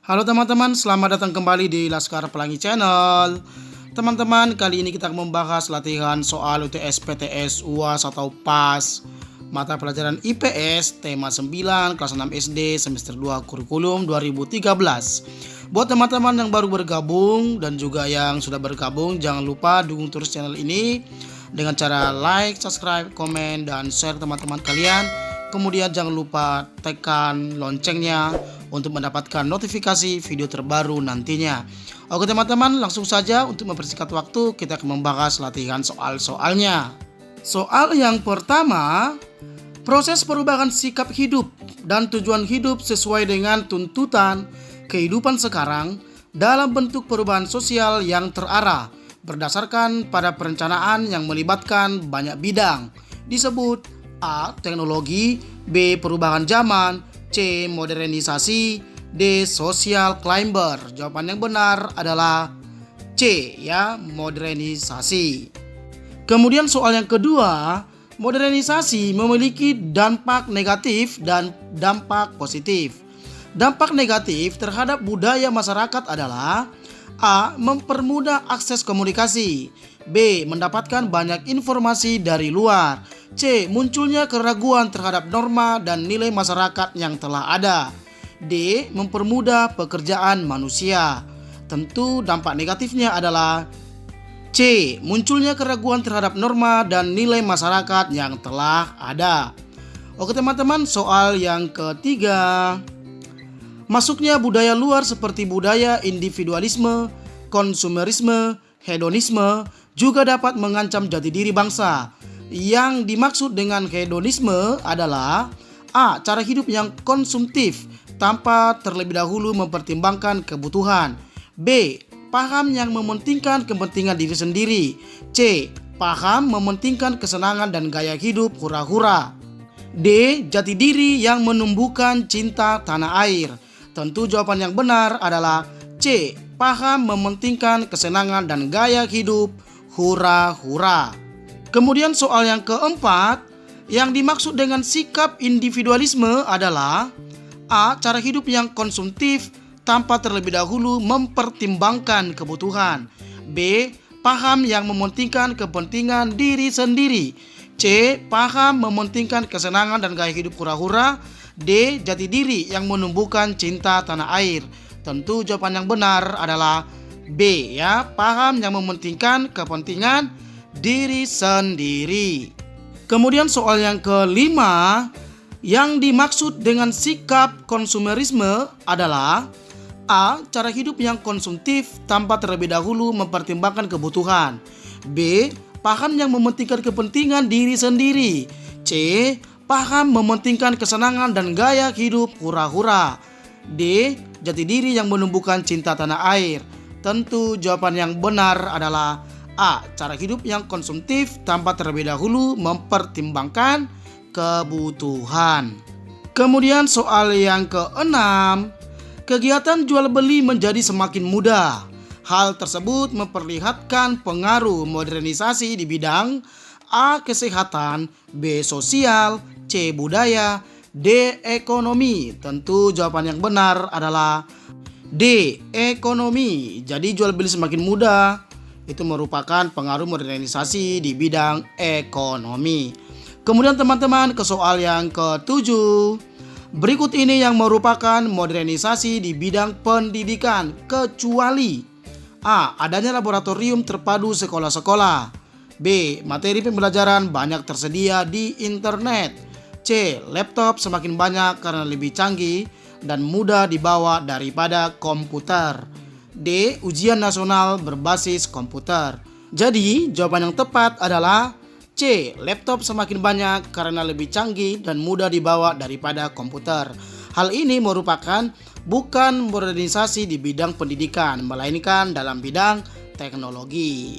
Halo teman-teman, selamat datang kembali di Laskar Pelangi Channel. Teman-teman, kali ini kita akan membahas latihan soal UTS PTS UAS atau PAS mata pelajaran IPS tema 9 kelas 6 SD semester 2 kurikulum 2013. Buat teman-teman yang baru bergabung dan juga yang sudah bergabung, jangan lupa dukung terus channel ini dengan cara like, subscribe, komen, dan share teman-teman kalian. Kemudian jangan lupa tekan loncengnya untuk mendapatkan notifikasi video terbaru nantinya. Oke teman-teman, langsung saja untuk mempersingkat waktu kita akan membahas latihan soal-soalnya. Soal yang pertama, proses perubahan sikap hidup dan tujuan hidup sesuai dengan tuntutan kehidupan sekarang dalam bentuk perubahan sosial yang terarah berdasarkan pada perencanaan yang melibatkan banyak bidang. Disebut A. Teknologi, B. Perubahan zaman, C. Modernisasi, D. Social climber. Jawaban yang benar adalah C, ya, modernisasi. Kemudian soal yang kedua, modernisasi memiliki dampak negatif dan dampak positif. Dampak negatif terhadap budaya masyarakat adalah A. Mempermudah akses komunikasi, B. Mendapatkan banyak informasi dari luar, C. Munculnya keraguan terhadap norma dan nilai masyarakat yang telah ada, D. Mempermudah pekerjaan manusia. Tentu dampak negatifnya adalah C. Munculnya keraguan terhadap norma dan nilai masyarakat yang telah ada. Oke teman-teman, soal yang ketiga, masuknya budaya luar seperti budaya individualisme, konsumerisme, hedonisme juga dapat mengancam jati diri bangsa. Yang dimaksud dengan hedonisme adalah A. Cara hidup yang konsumtif tanpa terlebih dahulu mempertimbangkan kebutuhan, B. Paham yang mementingkan kepentingan diri sendiri, C. Paham mementingkan kesenangan dan gaya hidup hura-hura, D. Jati diri yang menumbuhkan cinta tanah air. Tentu jawaban yang benar adalah C. Paham mementingkan kesenangan dan gaya hidup hura-hura. Kemudian soal yang keempat, yang dimaksud dengan sikap individualisme adalah A. Cara hidup yang konsumtif tanpa terlebih dahulu mempertimbangkan kebutuhan, B. Paham yang mementingkan kepentingan diri sendiri, C. Paham mementingkan kesenangan dan gaya hidup hura-hura, D. Jati diri yang menumbuhkan cinta tanah air. Tentu jawaban yang benar adalah B, ya, paham yang mementingkan kepentingan diri sendiri. Kemudian soal yang kelima, yang dimaksud dengan sikap konsumerisme adalah A. Cara hidup yang konsumtif tanpa terlebih dahulu mempertimbangkan kebutuhan, B. Paham yang mementingkan kepentingan diri sendiri, C. Paham mementingkan kesenangan dan gaya hidup hura-hura, D. Jati diri yang menumbuhkan cinta tanah air. Tentu jawaban yang benar adalah A. Cara hidup yang konsumtif tanpa terlebih dahulu mempertimbangkan kebutuhan. Kemudian soal yang keenam, kegiatan jual beli menjadi semakin mudah. Hal tersebut memperlihatkan pengaruh modernisasi di bidang A. Kesehatan, B. Sosial, C. Budaya, D. Ekonomi. Tentu jawaban yang benar adalah D. Ekonomi. Jadi jual beli semakin mudah itu merupakan pengaruh modernisasi di bidang ekonomi. Kemudian teman-teman ke soal yang ketujuh. Berikut ini yang merupakan modernisasi di bidang pendidikan kecuali A. Adanya laboratorium terpadu sekolah-sekolah, B. Materi pembelajaran banyak tersedia di internet, C. Laptop semakin banyak karena lebih canggih dan mudah dibawa daripada komputer, D. Ujian nasional berbasis komputer. Jadi jawaban yang tepat adalah C. Laptop semakin banyak karena lebih canggih dan mudah dibawa daripada komputer. Hal ini merupakan bukan modernisasi di bidang pendidikan, melainkan dalam bidang teknologi.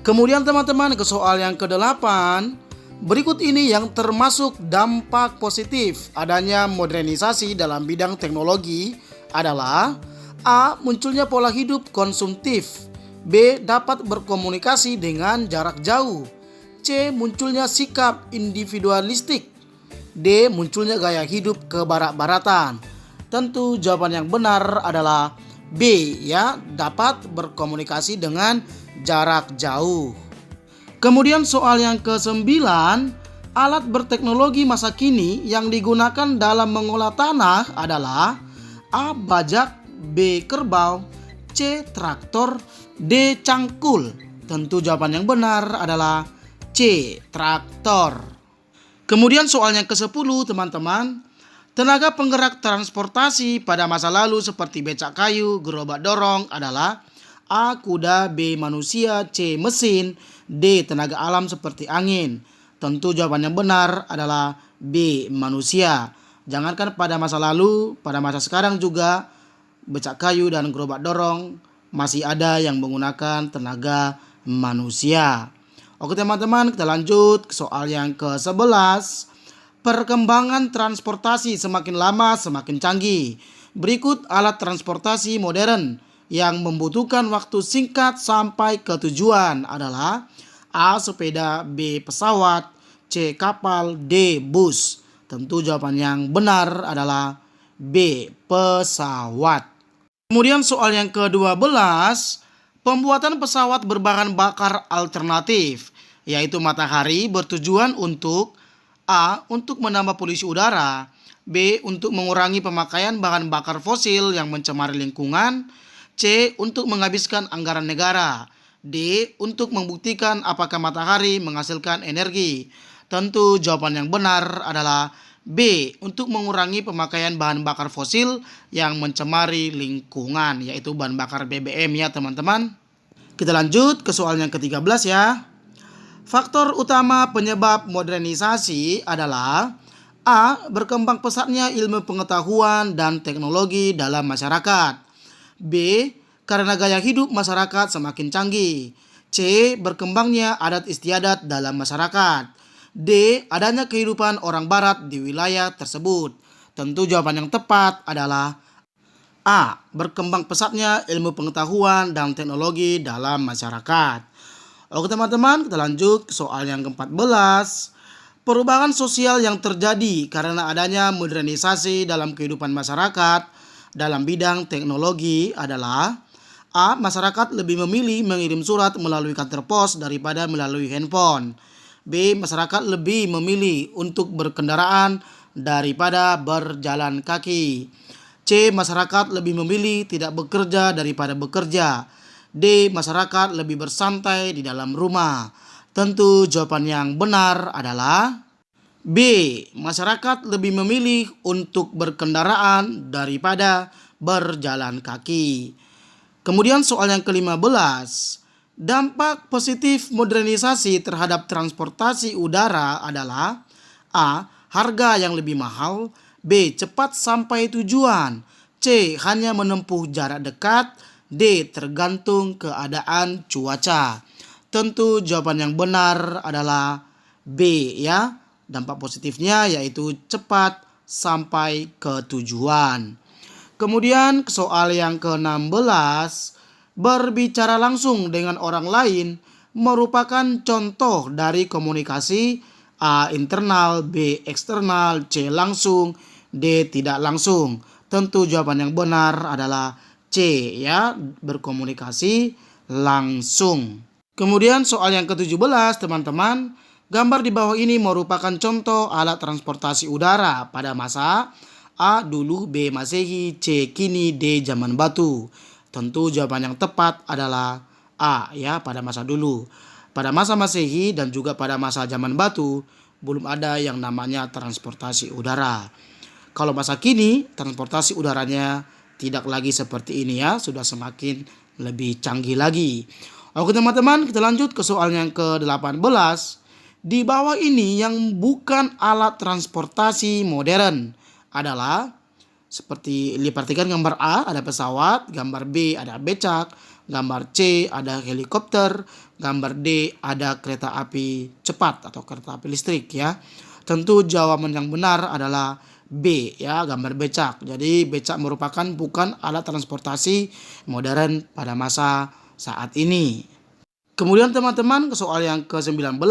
Kemudian teman-teman ke soal yang kedelapan. Berikut ini yang termasuk dampak positif adanya modernisasi dalam bidang teknologi adalah A. Munculnya pola hidup konsumtif, B. Dapat berkomunikasi dengan jarak jauh, C. Munculnya sikap individualistik, D. Munculnya gaya hidup kebarat-baratan. Tentu jawaban yang benar adalah B ya, dapat berkomunikasi dengan jarak jauh. Kemudian soal yang ke-9, alat berteknologi masa kini yang digunakan dalam mengolah tanah adalah A. Bajak, B. Kerbau, C. Traktor, D. Cangkul. Tentu jawaban yang benar adalah C. Traktor. Kemudian soal yang ke-10 teman-teman, tenaga penggerak transportasi pada masa lalu seperti becak kayu, gerobak dorong adalah A. Kuda, B. Manusia, C. Mesin, D. Tenaga alam seperti angin. Tentu jawaban yang benar adalah B. Manusia. Jangankan pada masa lalu, pada masa sekarang juga becak kayu dan gerobak dorong masih ada yang menggunakan tenaga manusia. Oke teman-teman, kita lanjut ke soal yang ke-11. Perkembangan transportasi semakin lama semakin canggih. Berikut alat transportasi modern yang membutuhkan waktu singkat sampai ke tujuan adalah A. Sepeda, B. Pesawat, C. Kapal, D. Bus. Tentu jawaban yang benar adalah B. Pesawat. Kemudian soal yang ke-12, pembuatan pesawat berbahan bakar alternatif, yaitu matahari, bertujuan untuk A. Untuk menambah polusi udara, B. Untuk mengurangi pemakaian bahan bakar fosil yang mencemari lingkungan, C. Untuk menghabiskan anggaran negara, D. Untuk membuktikan apakah matahari menghasilkan energi. Tentu jawaban yang benar adalah B. Untuk mengurangi pemakaian bahan bakar fosil yang mencemari lingkungan, yaitu bahan bakar BBM ya teman-teman. Kita lanjut ke soal yang ke-13 ya. Faktor utama penyebab modernisasi adalah A. Berkembang pesatnya ilmu pengetahuan dan teknologi dalam masyarakat, B. Karena gaya hidup masyarakat semakin canggih, C. Berkembangnya adat istiadat dalam masyarakat, D. Adanya kehidupan orang barat di wilayah tersebut. Tentu jawaban yang tepat adalah A. Berkembang pesatnya ilmu pengetahuan dan teknologi dalam masyarakat. Oke teman-teman, kita lanjut ke soal yang ke-14. Perubahan sosial yang terjadi karena adanya modernisasi dalam kehidupan masyarakat dalam bidang teknologi adalah A. Masyarakat lebih memilih mengirim surat melalui kantor pos daripada melalui handphone, B. Masyarakat lebih memilih untuk berkendaraan daripada berjalan kaki, C. Masyarakat lebih memilih tidak bekerja daripada bekerja, D. Masyarakat lebih bersantai di dalam rumah. Tentu jawaban yang benar adalah B. Masyarakat lebih memilih untuk berkendaraan daripada berjalan kaki. Kemudian soal yang ke-15. Dampak positif modernisasi terhadap transportasi udara adalah A. Harga yang lebih mahal, B. Cepat sampai tujuan, C. Hanya menempuh jarak dekat, D. Tergantung keadaan cuaca. Tentu jawaban yang benar adalah B ya. Dampak positifnya yaitu cepat sampai ke tujuan. Kemudian soal yang ke-16. Berbicara langsung dengan orang lain merupakan contoh dari komunikasi A. Internal, B. Eksternal, C. Langsung, D. Tidak langsung. Tentu jawaban yang benar adalah C ya, berkomunikasi langsung. Kemudian soal yang ke-17 teman-teman, gambar di bawah ini merupakan contoh alat transportasi udara pada masa A. Dulu, B. Masehi, C. Kini, D. Zaman batu. Tentu jawaban yang tepat adalah A ya, pada masa dulu. Pada masa Masehi dan juga pada masa zaman batu belum ada yang namanya transportasi udara. Kalau masa kini transportasi udaranya tidak lagi seperti ini ya, sudah semakin lebih canggih lagi. Oke teman-teman, kita lanjut ke soal yang ke-18. Di bawah ini yang bukan alat transportasi modern adalah seperti diperhatikan gambar A ada pesawat, gambar B ada becak, gambar C ada helikopter, gambar D ada kereta api cepat atau kereta api listrik ya. Tentu jawaban yang benar adalah B ya, gambar becak. Jadi becak merupakan bukan alat transportasi modern pada masa saat ini. Kemudian teman-teman ke soal yang ke-19.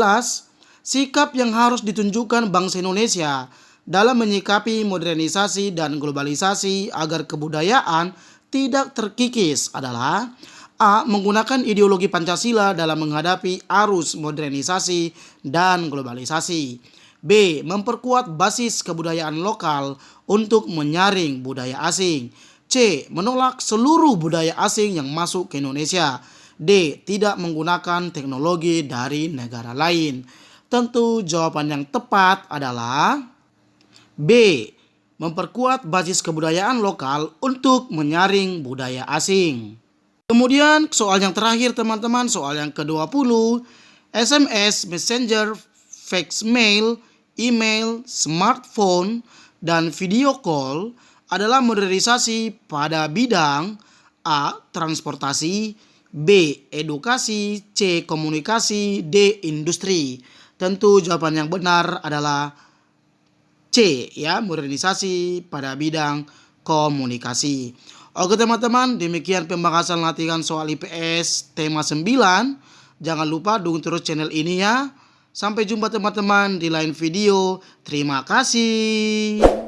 Sikap yang harus ditunjukkan bangsa Indonesia dalam menyikapi modernisasi dan globalisasi agar kebudayaan tidak terkikis adalah A. Menggunakan ideologi Pancasila dalam menghadapi arus modernisasi dan globalisasi. B. Memperkuat basis kebudayaan lokal untuk menyaring budaya asing. C. Menolak seluruh budaya asing yang masuk ke Indonesia. D. Tidak menggunakan teknologi dari negara lain. Tentu jawaban yang tepat adalah B. Memperkuat basis kebudayaan lokal untuk menyaring budaya asing. Kemudian soal yang terakhir teman-teman, soal yang ke-20. SMS, Messenger, fax mail, email, smartphone, dan video call adalah modernisasi pada bidang A. Transportasi, B. Edukasi, C. Komunikasi, D. Industri. Tentu jawaban yang benar adalah C, ya, modernisasi pada bidang komunikasi. Oke teman-teman, demikian pembahasan latihan soal IPS tema 9. Jangan lupa dukung terus channel ini ya. Sampai jumpa teman-teman di lain video. Terima kasih.